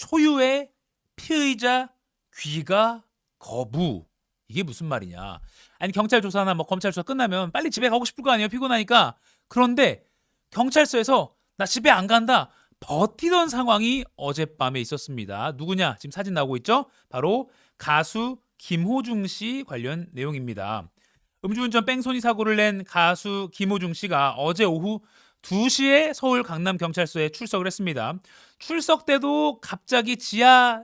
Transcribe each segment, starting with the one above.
초유의 피의자 귀가 거부. 이게 무슨 말이냐? 아니 경찰 조사나 뭐 검찰 조사 끝나면 빨리 집에 가고 싶을 거 아니에요, 피곤하니까. 그런데 경찰서에서 나 집에 안 간다 버티던 상황이 어젯밤에 있었습니다. 누구냐? 지금 사진 나오고 있죠? 바로 가수 김호중 씨 관련 내용입니다. 음주운전 뺑소니 사고를 낸 가수 김호중 씨가 어제 오후 2시에 서울 강남경찰서에 출석을 했습니다. 출석 때도 갑자기 지하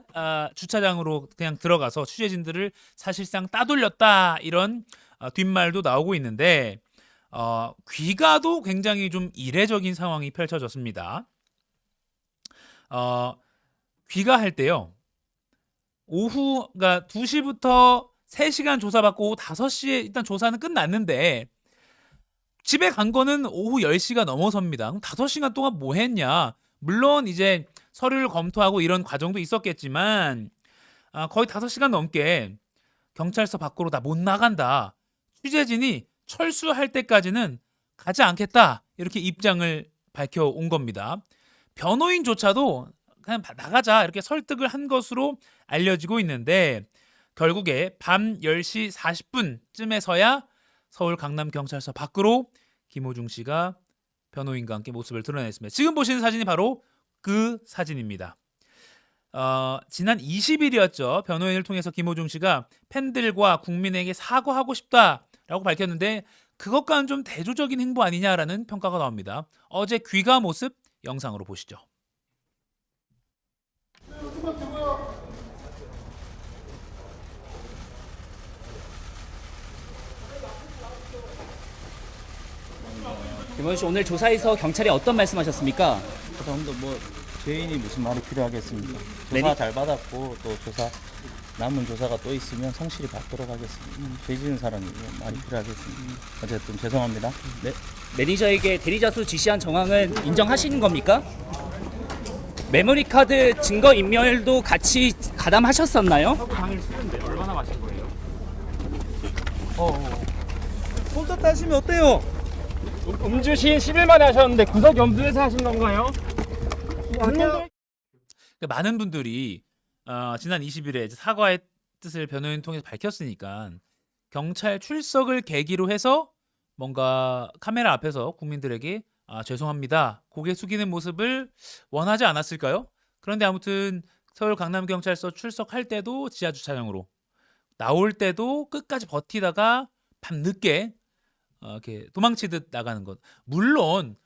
주차장으로 그냥 들어가서 취재진들을 사실상 따돌렸다, 이런 뒷말도 나오고 있는데 귀가도 굉장히 좀 이례적인 상황이 펼쳐졌습니다. 귀가할 때요, 오후 그러니까 2시부터 3시간 조사받고 오후 5시에 일단 조사는 끝났는데 집에 간 거는 오후 10시가 넘어섭니다. 그럼 5시간 동안 뭐 했냐? 물론 이제 서류를 검토하고 이런 과정도 있었겠지만 거의 5시간 넘게 경찰서 밖으로 나 못 나간다, 취재진이 철수할 때까지는 가지 않겠다, 이렇게 입장을 밝혀온 겁니다. 변호인조차도 그냥 나가자 이렇게 설득을 한 것으로 알려지고 있는데 결국에 밤 10시 40분쯤에서야 서울 강남경찰서 밖으로 김호중 씨가 변호인과 함께 모습을 드러냈습니다. 지금 보시는 사진이 바로 그 사진입니다. 지난 20일이었죠. 변호인을 통해서 김호중 씨가 팬들과 국민에게 사과하고 싶다라고 밝혔는데 그것과는 좀 대조적인 행보 아니냐라는 평가가 나옵니다. 어제 귀가 모습 영상으로 보시죠. 김원희 씨, 오늘 조사에서 경찰이 어떤 말씀하셨습니까? 그다음도 뭐 죄인이 무슨 말이 필요하겠습니까? 조사 매니- 잘 받았고 또 조사 남은 조사가 또 있으면 성실히 받도록 하겠습니다. 죄 지은 사람이 뭐 말이 필요하겠습니까? 어쨌든 죄송합니다. 네. 매니저에게 대리자수 지시한 정황은 인정하시는 겁니까? 메모리 카드 증거 인멸도 같이 가담하셨었나요? 당일 쓰는데 얼마나 마신 거예요? 콘서트 하시면 어때요? 음주 시인 10일 만에 하셨는데 구석 염두에서 하신 건가요? 그러니까 많은 분들이 지난 20일에 사과의 뜻을 변호인 통해서 밝혔으니까 경찰 출석을 계기로 해서 뭔가 카메라 앞에서 국민들에게 죄송합니다, 고개 숙이는 모습을 원하지 않았을까요? 그런데 아무튼 서울 강남경찰서 출석할 때도 지하주차장으로, 나올 때도 끝까지 버티다가 밤늦게 이렇게 도망치듯 나가는 것. 물론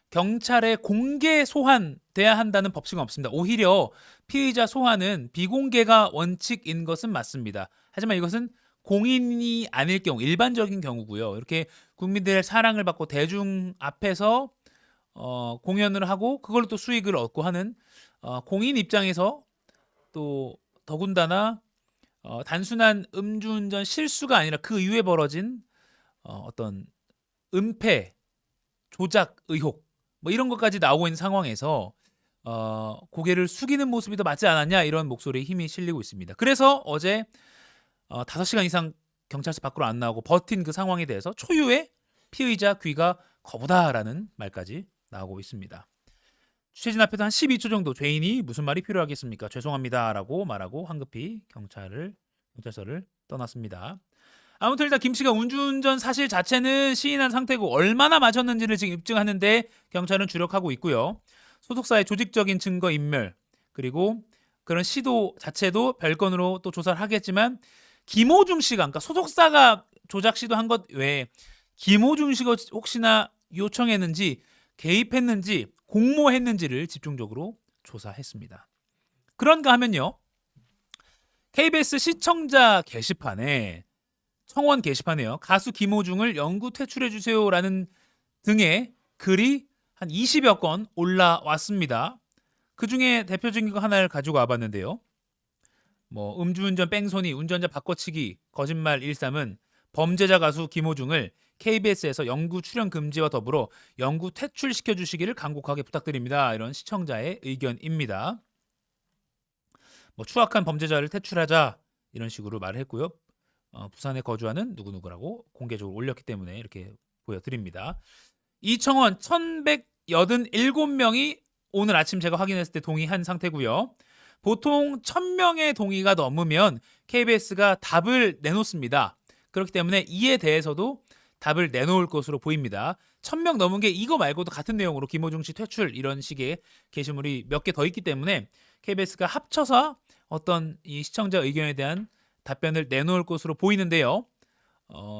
경찰에 공개 소환돼야 한다는 법칙은 없습니다. 오히려 피의자 소환은 비공개가 원칙인 것은 맞습니다. 하지만 이것은 공인이 아닐 경우, 일반적인 경우고요. 이렇게 국민들의 사랑을 받고 대중 앞에서 공연을 하고 그걸로 또 수익을 얻고 하는 공인 입장에서 또 더군다나 단순한 음주운전 실수가 아니라 그 이후에 벌어진 어떤 은폐, 조작 의혹 뭐 이런 것까지 나오고 있는 상황에서 고개를 숙이는 모습이 더 맞지 않았냐, 이런 목소리에 힘이 실리고 있습니다. 그래서 어제 5시간 이상 경찰서 밖으로 안 나오고 버틴 그 상황에 대해서 초유의 피의자 귀가 거부다라는 말까지 나오고 있습니다. 취재진 앞에도 한 12초 정도 죄인이 무슨 말이 필요하겠습니까? 죄송합니다라고 말하고 황급히 경찰서를 떠났습니다. 아무튼 일단 김 씨가 음주운전 사실 자체는 시인한 상태고 얼마나 마셨는지를 지금 입증하는데 경찰은 주력하고 있고요. 소속사의 조직적인 증거 인멸, 그리고 그런 시도 자체도 별건으로 또 조사를 하겠지만 김호중 씨가, 그러니까 소속사가 조작 시도한 것 외에 김호중 씨가 혹시나 요청했는지, 개입했는지, 공모했는지를 집중적으로 조사했습니다. 그런가 하면요, KBS 시청자 게시판에, 청원 게시판에요, 가수 김호중을 영구 퇴출해주세요라는 등의 글이 한 20여 건 올라왔습니다. 그 중에 대표적인 거 하나를 가지고 와봤는데요. 뭐 음주운전 뺑소니, 운전자 바꿔치기, 거짓말 일삼은 범죄자 가수 김호중을 KBS에서 영구 출연 금지와 더불어 영구 퇴출시켜 주시기를 간곡하게 부탁드립니다. 이런 시청자의 의견입니다. 뭐 추악한 범죄자를 퇴출하자, 이런 식으로 말을 했고요. 부산에 거주하는 누구누구라고 공개적으로 올렸기 때문에 이렇게 보여드립니다. 이 청원 1187명이 오늘 아침 제가 확인했을 때 동의한 상태고요. 보통 1000명의 동의가 넘으면 KBS가 답을 내놓습니다. 그렇기 때문에 이에 대해서도 답을 내놓을 것으로 보입니다. 1000명 넘은 게 이거 말고도 같은 내용으로 김호중 씨 퇴출 이런 식의 게시물이 몇 개 더 있기 때문에 KBS가 합쳐서 어떤 이 시청자 의견에 대한 답변을 내놓을 것으로 보이는데요.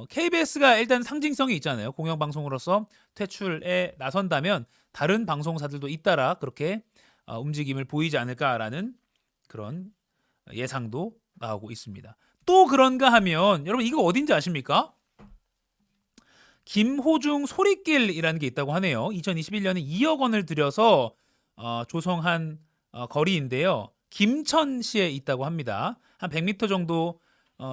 KBS가 일단 상징성이 있잖아요. 공영방송으로서 퇴출에 나선다면 다른 방송사들도 잇따라 그렇게 움직임을 보이지 않을까라는 그런 예상도 나오고 있습니다. 또 그런가 하면 여러분 이거 어딘지 아십니까? 김호중 소리길이라는 게 있다고 하네요. 2021년에 2억 원을 들여서 조성한 거리인데요. 김천시에 있다고 합니다. 한 100m 정도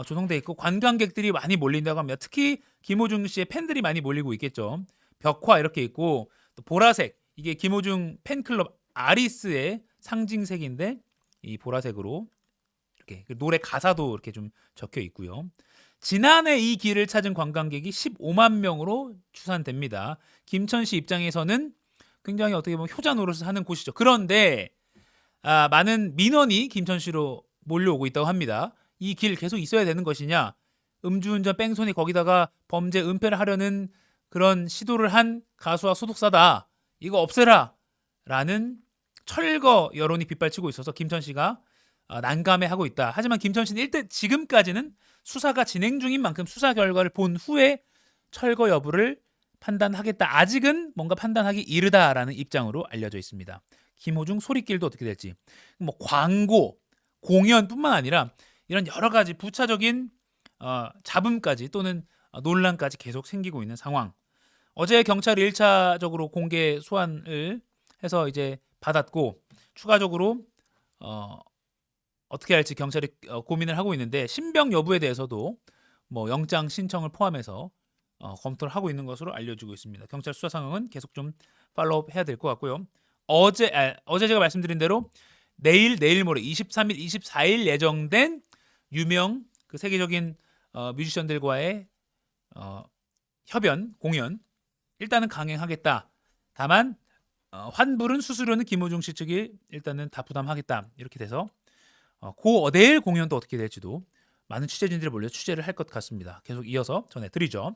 조성돼 있고 관광객들이 많이 몰린다고 합니다. 특히 김호중 씨의 팬들이 많이 몰리고 있겠죠. 벽화 이렇게 있고 또 보라색 이게 김호중 팬클럽 아리스의 상징색인데 이 보라색으로 이렇게 노래 가사도 이렇게 좀 적혀 있고요. 지난해 이 길을 찾은 관광객이 15만 명으로 추산됩니다. 김천시 입장에서는 굉장히 어떻게 보면 효자 노릇을 하는 곳이죠. 그런데 많은 민원이 김천시로 몰려오고 있다고 합니다. 이 길 계속 있어야 되는 것이냐? 음주운전 뺑소니 거기다가 범죄 은폐를 하려는 그런 시도를 한 가수와 소속사다. 이거 없애라. 라는 철거 여론이 빗발치고 있어서 김천시가 난감해하고 있다. 하지만 김천시는 일단 지금까지는 수사가 진행 중인 만큼 수사 결과를 본 후에 철거 여부를 판단하겠다. 아직은 뭔가 판단하기 이르다라는 입장으로 알려져 있습니다. 김호중 소리길도 어떻게 될지. 뭐 광고, 공연뿐만 아니라 이런 여러 가지 부차적인 잡음까지 또는 논란까지 계속 생기고 있는 상황. 어제 경찰이 1차적으로 공개 소환을 해서 이제 받았고 추가적으로 어떻게 할지 경찰이 고민을 하고 있는데 신병 여부에 대해서도 뭐 영장 신청을 포함해서 검토를 하고 있는 것으로 알려지고 있습니다. 경찰 수사 상황은 계속 좀 팔로우업 해야 될 것 같고요. 어제 제가 말씀드린 대로 내일 모레 23일, 24일 예정된 유명 그 세계적인 뮤지션들과의 협연 공연 일단은 강행하겠다. 다만 환불은 수수료는 김호중 씨 측이 일단은 다 부담하겠다. 이렇게 돼서 내일 공연도 어떻게 될지도 많은 취재진들이 몰려 취재를 할 것 같습니다. 계속 이어서 전해드리죠.